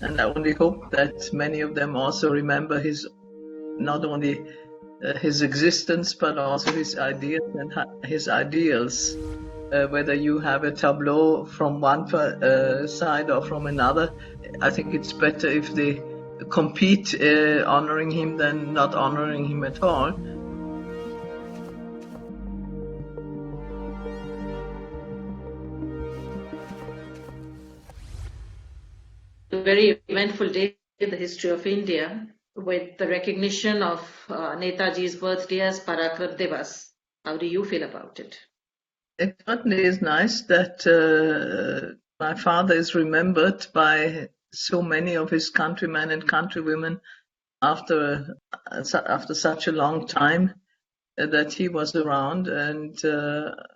And I only hope that many of them also remember his not only his existence but also his ideas and his ideals. Whether you have a tableau from one side or from another, I think it's better if they compete honoring him than not honoring him at all. A very eventful day in the history of India with the recognition of Netaji's birthday as Parakram Divas. How do you feel about it? It certainly is nice that my father is remembered by so many of his countrymen and countrywomen after such a long time that he was around, and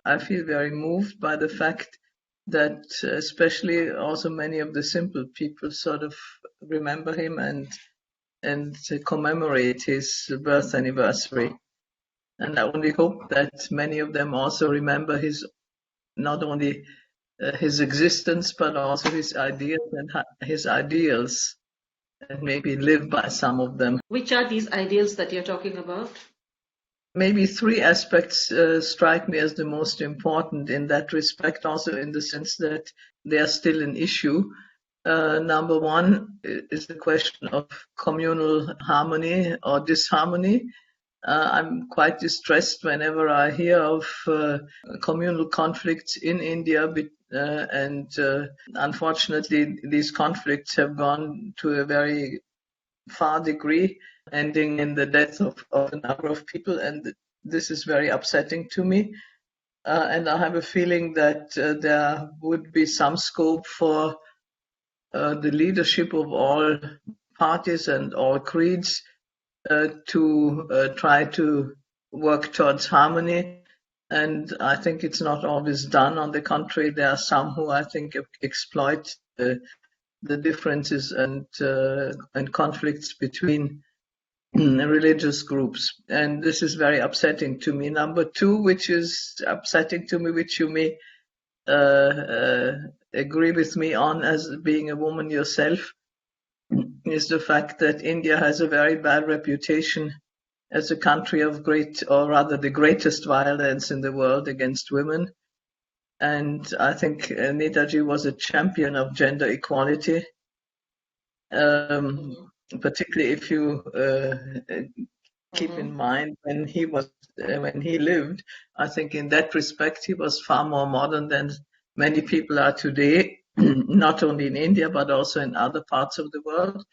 I feel very moved by the fact that especially also many of the simple people sort of remember him and commemorate his birth anniversary. And I only hope that many of them also remember his not only his existence but also his ideas and his ideals, and maybe live by some of them. Which are these ideals that you're talking about? Maybe three aspects strike me as the most important in that respect, also in the sense that they are still an issue. Number one is the question of communal harmony or disharmony. I'm quite distressed whenever I hear of communal conflicts in India, and unfortunately, these conflicts have gone to a very far degree, ending in the death of a number of people, and this is very upsetting to me. And I have a feeling that there would be some scope for the leadership of all parties and all creeds to try to work towards harmony. And I think it's not always done. On the contrary, there are some who I think exploit the differences and conflicts between religious groups, and this is very upsetting to me. Number two, which is upsetting to me, which you may agree with me on as being a woman yourself, is the fact that India has a very bad reputation as a country of great, or rather the greatest violence in the world against women. And I think Netaji was a champion of gender equality, particularly if you keep in mind when he lived. I think in that respect he was far more modern than many people are today, not only in India but also in other parts of the world.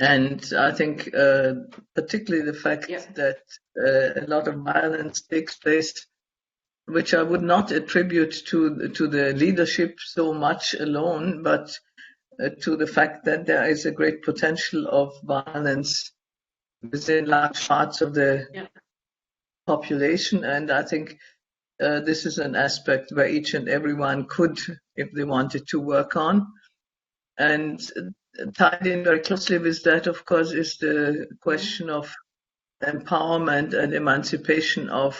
And I think particularly the fact that a lot of violence takes place, which I would not attribute to the leadership so much alone, but to the fact that there is a great potential of violence within large parts of the population. And I think this is an aspect where each and everyone could, if they wanted to, work on. And tied in very closely with that, of course, is the question of empowerment and emancipation of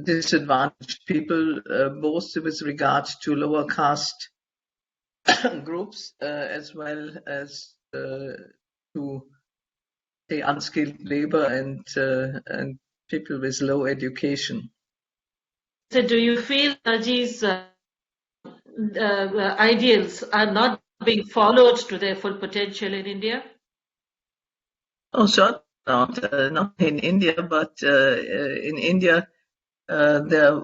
disadvantaged people, both with regard to lower caste groups as well as to the unskilled labor and people with low education. So do you feel Netaji's ideals are not being followed to their full potential in India? Oh, sure, not in India, but in India there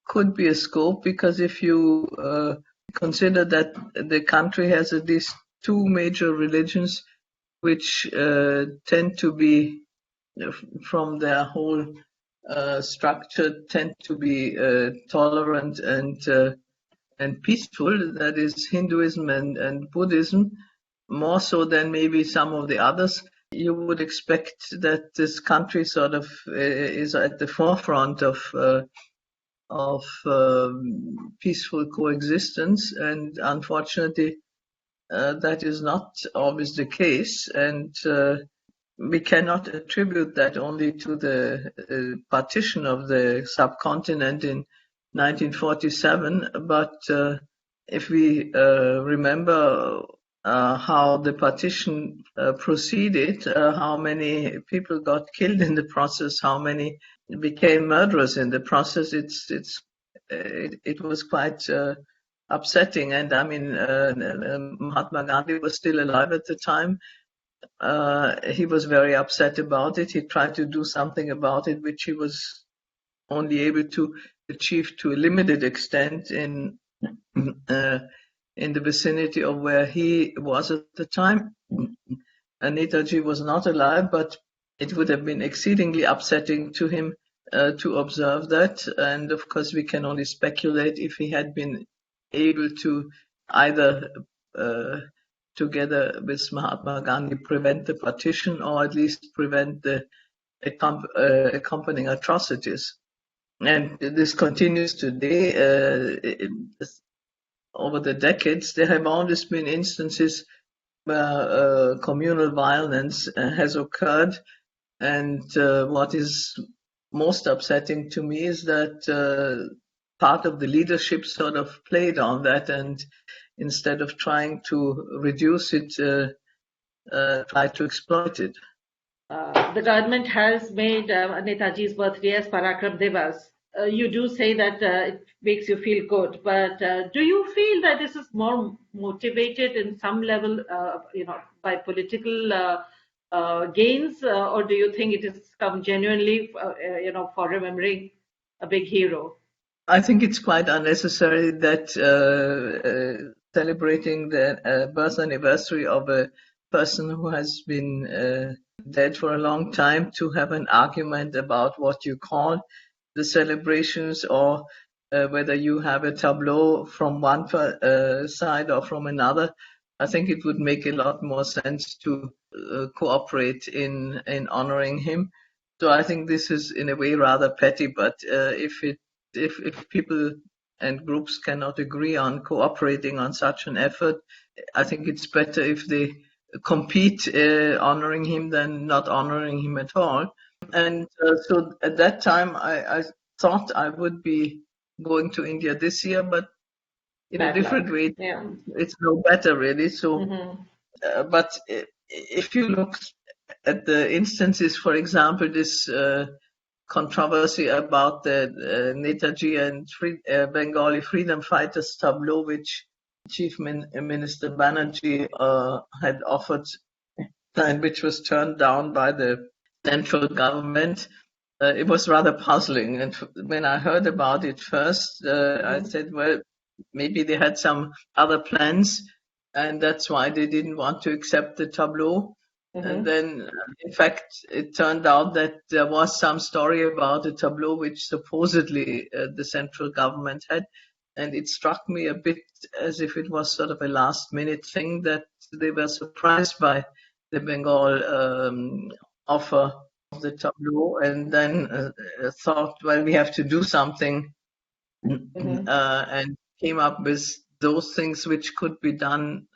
could be a scope, because if you consider that the country has at least two major religions which tend to be, from their whole structure, tend to be tolerant and peaceful, that is Hinduism and Buddhism, more so than maybe some of the others. You would expect that this country sort of is at the forefront of peaceful coexistence, and unfortunately that is not always the case, and we cannot attribute that only to the partition of the subcontinent in 1947, but if we remember how the partition proceeded, how many people got killed in the process, how many became murderers in the process. It was quite upsetting. And I mean, Mahatma Gandhi was still alive at the time. He was very upset about it. He tried to do something about it, which he was only able to achieve to a limited extent uh, in the vicinity of where he was at the time. Netaji was not alive, but it would have been exceedingly upsetting to him to observe that. And of course, we can only speculate if he had been able to either, uh, together with Mahatma Gandhi, prevent the partition or at least prevent the accompanying atrocities. And this continues today. Over the decades, there have always been instances where communal violence has occurred. And what is most upsetting to me is that part of the leadership sort of played on that, and instead of trying to reduce it, tried to exploit it. The government has made Netaji's birthday as Parakram Divas. You do say that it makes you feel good, but do you feel that this is more motivated in some level, by political gains, or do you think it has come genuinely, for remembering a big hero? I think it's quite unnecessary that celebrating the birth anniversary of a person who has been dead for a long time to have an argument about what you call the celebrations, or whether you have a tableau from one side or from another. I think it would make a lot more sense to cooperate in honoring him. So I think this is in a way rather petty, but if people and groups cannot agree on cooperating on such an effort, I think it's better if they compete honoring him than not honoring him at all. And so at that time, I thought I would be going to India this year, but in a Bad luck. different way, Yeah. it's no better really. So, Hmm. but if you look at the instances, for example, this controversy about the Netaji and Bengali freedom fighters tableau, which Chief Minister Banerjee had offered, and which was turned down by the central government. It was rather puzzling. And when I heard about it first, I said, well, maybe they had some other plans, and that's why they didn't want to accept the tableau. And Hmm. then, in fact, it turned out that there was some story about a tableau which supposedly the central government had. And it struck me a bit as if it was sort of a last minute thing, that they were surprised by the Bengal offer of the tableau, and then thought, well, we have to do something, Hmm. and came up with those things which could be done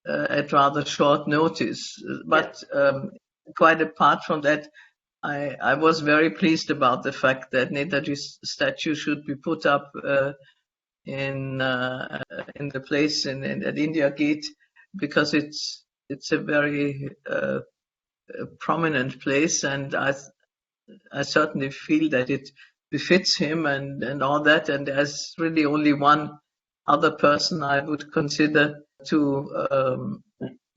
at rather short notice. Yeah. But quite apart from that, I was very pleased about the fact that Netaji's statue should be put up in the place at India Gate, because it's a very prominent place, and I certainly feel that it befits him and all that. And there's really only one other person I would consider to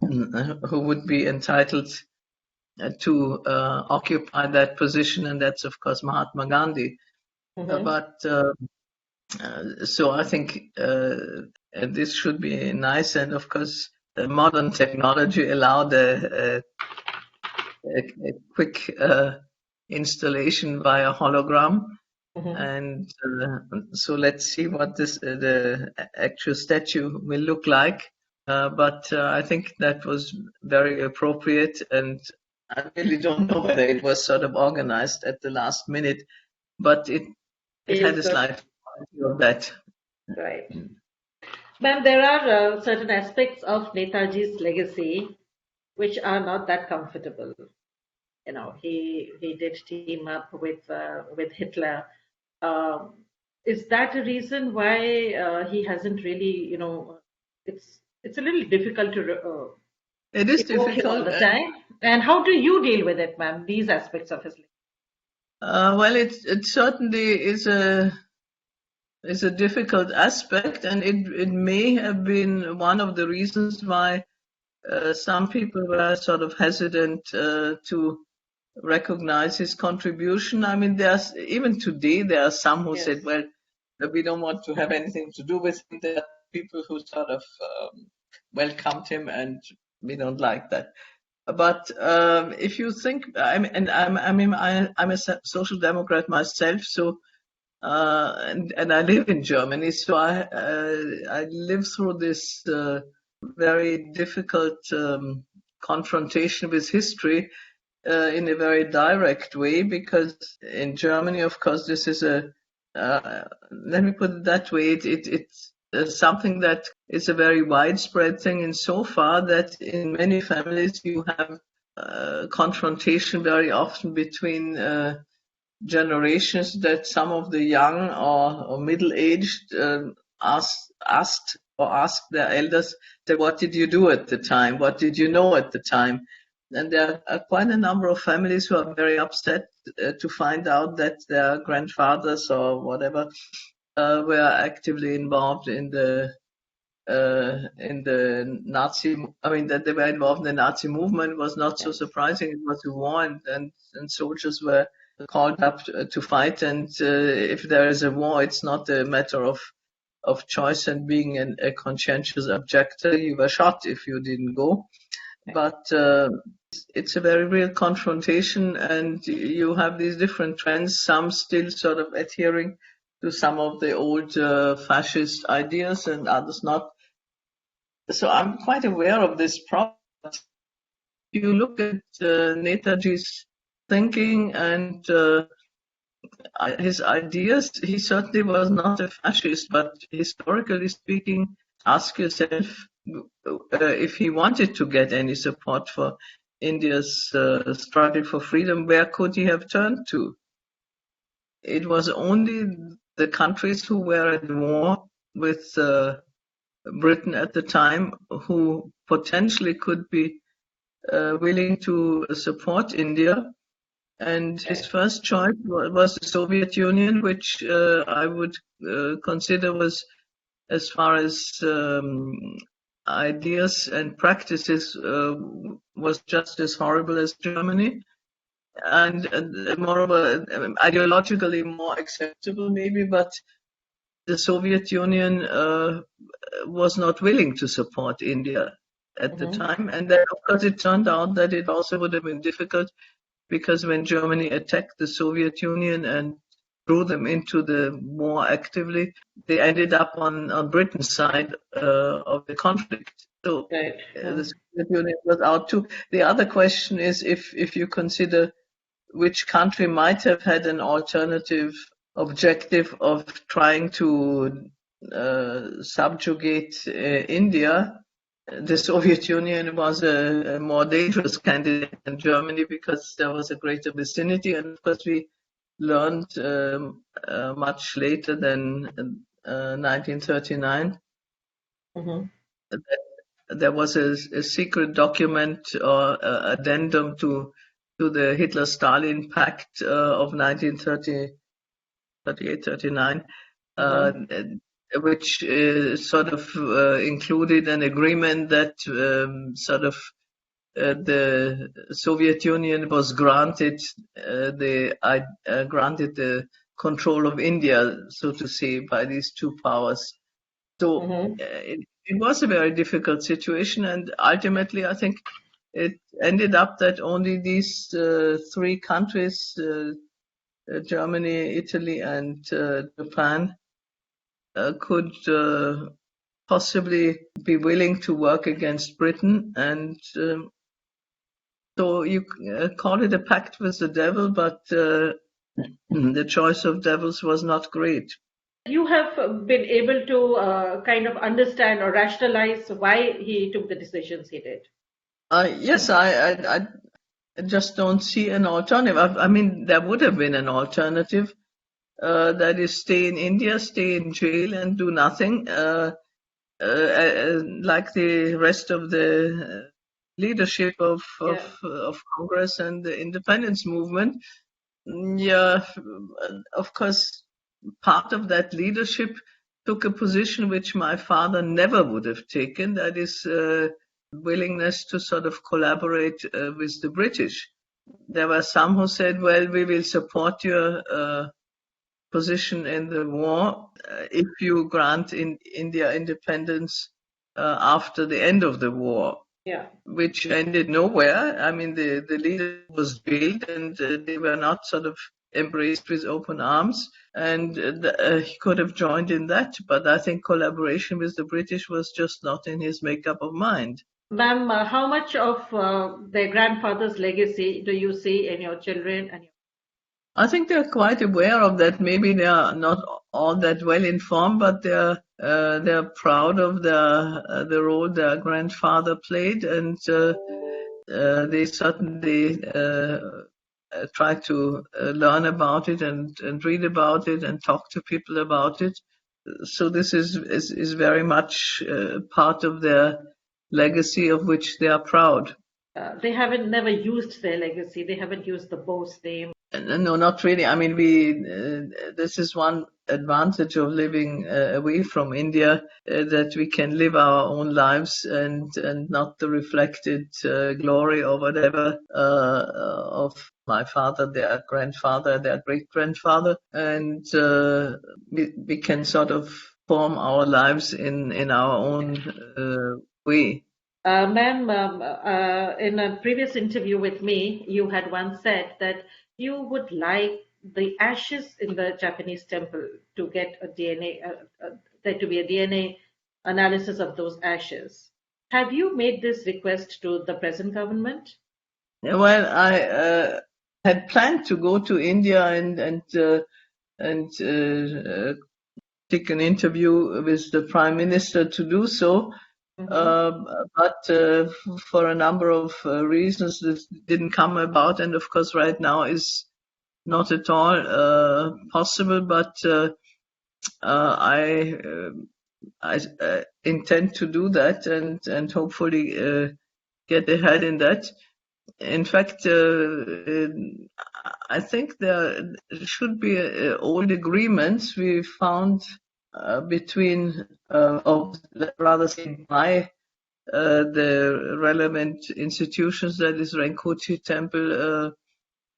who would be entitled to occupy that position, and that's of course Mahatma Gandhi. Hmm. But so I think this should be nice, and of course modern technology allowed a quick installation via hologram. Hmm. And so let's see what the actual statue will look like. But I think that was very appropriate, and I really don't know whether it was sort of organized at the last minute, but it had Feels a good. slight quality of that. Right. Ma'am, there are certain aspects of Netaji's legacy which are not that comfortable. He did team up with Hitler. Um, is that a reason why he hasn't really, it's It's a little difficult to It is evoke him all difficult. the time. And how do you deal with it, ma'am? These aspects of his life. Well, it certainly is a difficult aspect, and it may have been one of the reasons why some people were sort of hesitant to recognize his contribution. I mean, there's even today there are some who Yes. said, "Well, we don't want to have anything to do with him." There are people who sort of welcomed him, and we don't like that. But if you think, I'm a social democrat myself, so and I live in Germany, so I lived through this very difficult confrontation with history in a very direct way, because in Germany, of course, this is let me put it that way, it's something that is a very widespread thing in so far that in many families you have confrontation very often between generations, that some of the young or middle-aged asked their elders, that what did you do at the time? What did you know at the time? And there are quite a number of families who are very upset to find out that their grandfathers or whatever were actively involved in the Nazi. I mean, that they were involved in the Nazi movement was not so surprising. It was a war, and soldiers were called up to fight. And if there is a war, it's not a matter of choice and being a conscientious objector. You were shot if you didn't go. But it's a very real confrontation, and you have these different trends, some still sort of adhering to some of the old fascist ideas and others not. So I'm quite aware of this problem. If you look at Netaji's thinking and his ideas, he certainly was not a fascist, but historically speaking, ask yourself if he wanted to get any support for India's struggle for freedom, where could he have turned to? It was only the countries who were at war with Britain at the time who potentially could be willing to support India. And his first choice was the Soviet Union, which I would consider was, as far as ideas and practices, was just as horrible as Germany, and moreover, ideologically more acceptable maybe, but the Soviet Union was not willing to support India at the time. And then, of course, it turned out that it also would have been difficult, because when Germany attacked the Soviet Union and drew them into the war actively, they ended up on Britain's side of the conflict. So the Soviet Union was out too. The other question is, if you consider which country might have had an alternative objective of trying to subjugate India, the Soviet Union was a more dangerous candidate than Germany, because there was a greater vicinity. And of course, we learned much later than 1939 that there was a secret document or addendum to the Hitler-Stalin Pact of 1938-39, which sort of included an agreement that the Soviet Union was granted the control of India, so to say, by these two powers. So it was a very difficult situation, and ultimately, I think it ended up that only these three countries, Germany, Italy, and Japan, could possibly be willing to work against Britain. And so you call it a pact with the devil, but the choice of devils was not great. You have been able to kind of understand or rationalize why he took the decisions he did. Yes, I just don't see an alternative. I mean, there would have been an alternative. That is, stay in India, stay in jail, and do nothing. like the rest of the leadership of Congress and the independence movement. Yeah, of course, part of that leadership took a position which my father never would have taken. That is willingness to sort of collaborate with the British. There were some who said, well, we will support your position in the war if you grant India independence after the end of the war. Yeah. Which ended nowhere. I mean, the leader was jailed and they were not sort of embraced with open arms. And he could have joined in that, but I think collaboration with the British was just not in his makeup of mind. Ma'am, how much of their grandfather's legacy do you see in your children and your... I think they're quite aware of that. Maybe they are not all that well informed, but they're proud of the role their grandfather played, and they certainly try to learn about it and read about it and talk to people about it. So this is very much part of their legacy of which they are proud. They haven't never used their legacy. They haven't used the Bose name. No, not really. I mean, this is one advantage of living away from India, that we can live our own lives and not the reflected glory or whatever of my father, their grandfather, their great grandfather, and we can sort of form our lives in our own way. Ma'am, in a previous interview with me, you had once said that you would like the ashes in the Japanese temple to get a DNA, there to be a DNA analysis of those ashes. Have you made this request to the present government? Well, I had planned to go to India and take an interview with the Prime Minister to do so. But for a number of reasons, this didn't come about, and of course, right now is not at all possible. But I intend to do that and hopefully get ahead in that. In fact, I think there should be old agreements we found between, or rather say by the relevant institutions, that is Renkoji Temple,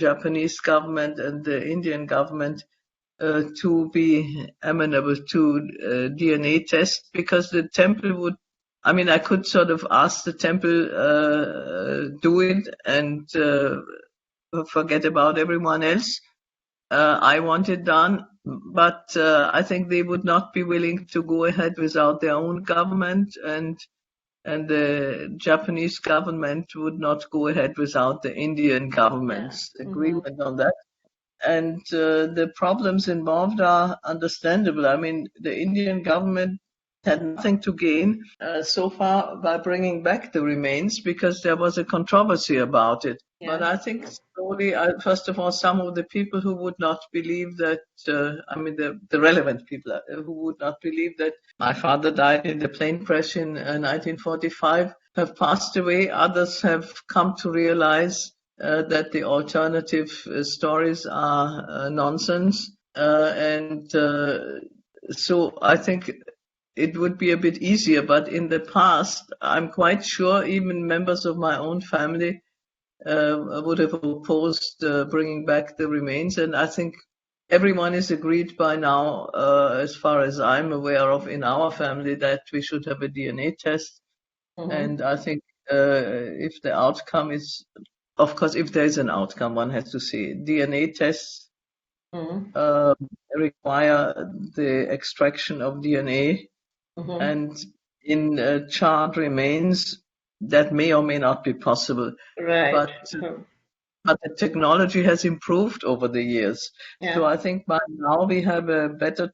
Japanese government and the Indian government, to be amenable to DNA tests, because the temple would, I mean, I could sort of ask the temple do it and forget about everyone else. I want it done, but I think they would not be willing to go ahead without their own government, and the Japanese government would not go ahead without the Indian government's agreement on that. And the problems involved are understandable. I mean, the Indian government had nothing to gain so far by bringing back the remains, because there was a controversy about it. Yeah. But I think slowly, first of all, some of the people who would not believe that, I mean, the relevant people who would not believe that my father died in the plane crash in 1945 have passed away. Others have come to realize that the alternative stories are nonsense. And so I think it would be a bit easier. But in the past, I'm quite sure even members of my own family would have opposed bringing back the remains. And I think everyone is agreed by now, as far as I'm aware of in our family, that we should have a DNA test. And I think if the outcome is, of course, if there is an outcome, one has to say DNA tests require the extraction of DNA, and in charred remains, that may or may not be possible. Right. But the technology has improved over the years. Yeah. So I think by now we have a better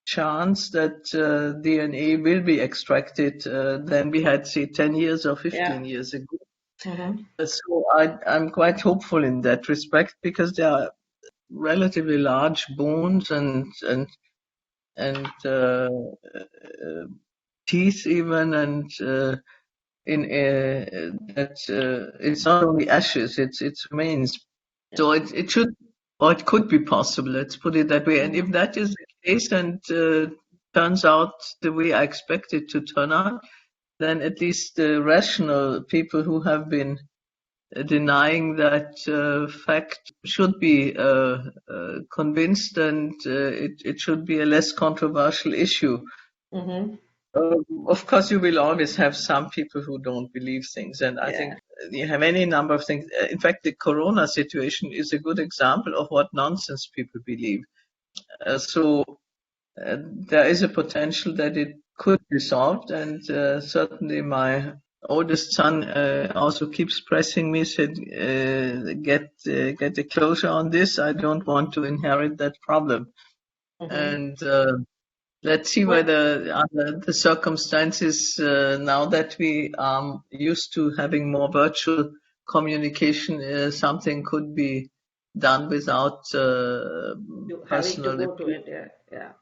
chance that DNA will be extracted than we had, say, 10 years or 15 years ago. So I'm quite hopeful in that respect, because there are relatively large bones and teeth even, and in that it's not only ashes, it's remains. So it should, or it could be possible, let's put it that way. And if that is the case and turns out the way I expect it to turn out, then at least the rational people who have been denying that fact should be convinced, and it should be a less controversial issue. Mm-hmm. Of course, you will always have some people who don't believe things, and I think you have any number of things. In fact, the corona situation is a good example of what nonsense people believe. So there is a potential that it could be solved, and certainly my oldest son also keeps pressing me, said, get a closure on this. I don't want to inherit that problem. Mm-hmm. And let's see whether under the circumstances, now that we are used to having more virtual communication, something could be done without Having to personal. go to India. Yeah.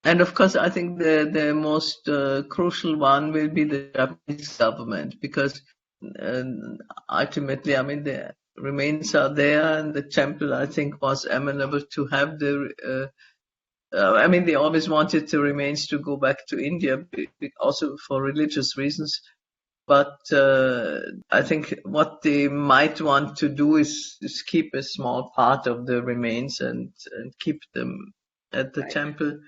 And of course, I think the most crucial one will be the Japanese government, because uh, ultimately, I mean, the remains are there, and the temple, I think, was amenable to have the. I mean, they always wanted the remains to go back to India, also for religious reasons. But I think what they might want to do is keep a small part of the remains and keep them at the Right. temple.